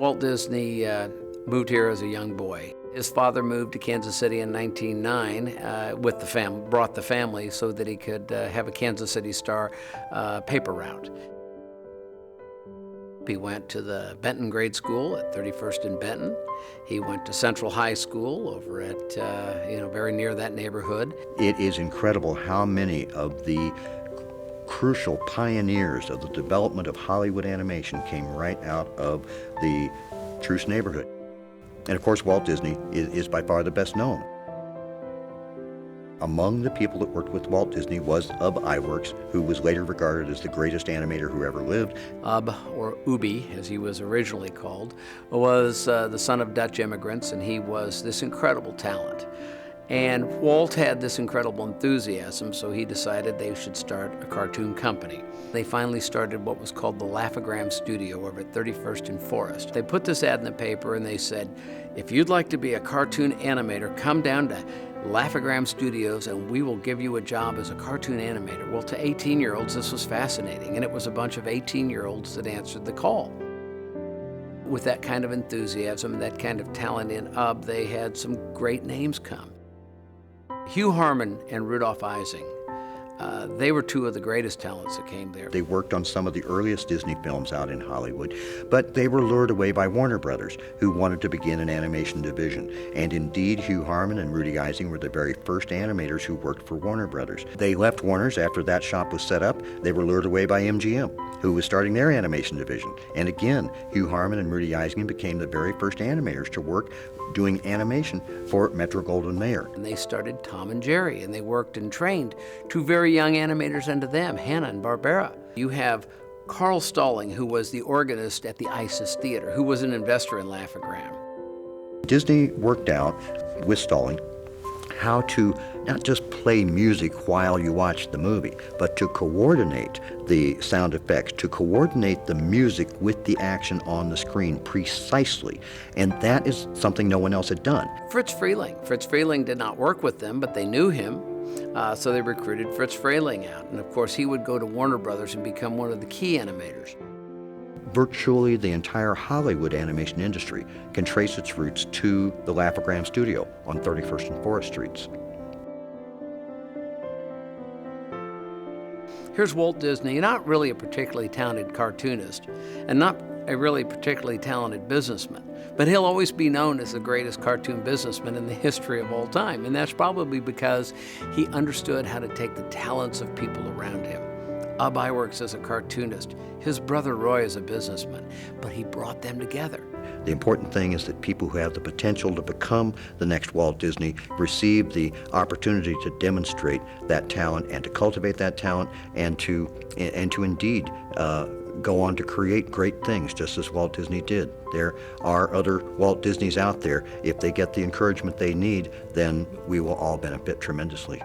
Walt Disney moved here as a young boy. His father moved to Kansas City in 1909 with brought the family so that he could have a Kansas City Star paper route. He went to the Benton Grade School at 31st and Benton. He went to Central High School over at, very near that neighborhood. It is incredible how many of the crucial pioneers of the development of Hollywood animation came right out of the Truce neighborhood. And of course, Walt Disney is by far the best known. Among the people that worked with Walt Disney was Ub Iwerks, who was later regarded as the greatest animator who ever lived. Ub, or Ubi, as he was originally called, was the son of Dutch immigrants, and he was this incredible talent. And Walt had this incredible enthusiasm, so he decided they should start a cartoon company. They finally started what was called the Laugh-O-Gram Studio over at 31st and Forest. They put this ad in the paper and they said, if you'd like to be a cartoon animator, come down to Laugh-O-Gram Studios and we will give you a job as a cartoon animator. Well, to 18-year-olds, this was fascinating, and it was a bunch of 18-year-olds that answered the call. With that kind of enthusiasm, that kind of talent in Ub, they had some great names come. Hugh Harmon and Rudolph Ising, they were two of the greatest talents that came there. They worked on some of the earliest Disney films out in Hollywood, but they were lured away by Warner Brothers, who wanted to begin an animation division. And indeed, Hugh Harmon and Rudy Ising were the very first animators who worked for Warner Brothers. They left Warner's after that shop was set up. They were lured away by MGM, who was starting their animation division. And again, Hugh Harmon and Rudy Ising became the very first animators to work doing animation for Metro-Goldwyn-Mayer. And they started Tom and Jerry, and they worked and trained two very young animators under them, Hanna-Barbera. You have Carl Stalling, who was the organist at the Isis Theater, who was an investor in Laugh-O-Gram. Disney worked out with Stalling how to not just play music while you watch the movie, but to coordinate the sound effects, to coordinate the music with the action on the screen precisely. And that is something no one else had done. Fritz Freleng did not work with them, but they knew him, so they recruited Fritz Freleng out. And of course, he would go to Warner Brothers and become one of the key animators. Virtually the entire Hollywood animation industry can trace its roots to the Laugh-O-Gram Studio on 31st and Forest Streets. Here's Walt Disney, not really a particularly talented cartoonist, and not a really particularly talented businessman, but he'll always be known as the greatest cartoon businessman in the history of all time, and that's probably because he understood how to take the talents of people around him. Ub Iwerks is a cartoonist, his brother Roy is a businessman, but he brought them together. The important thing is that people who have the potential to become the next Walt Disney receive the opportunity to demonstrate that talent and to cultivate that talent and to indeed go on to create great things, just as Walt Disney did. There are other Walt Disneys out there. If they get the encouragement they need, then we will all benefit tremendously.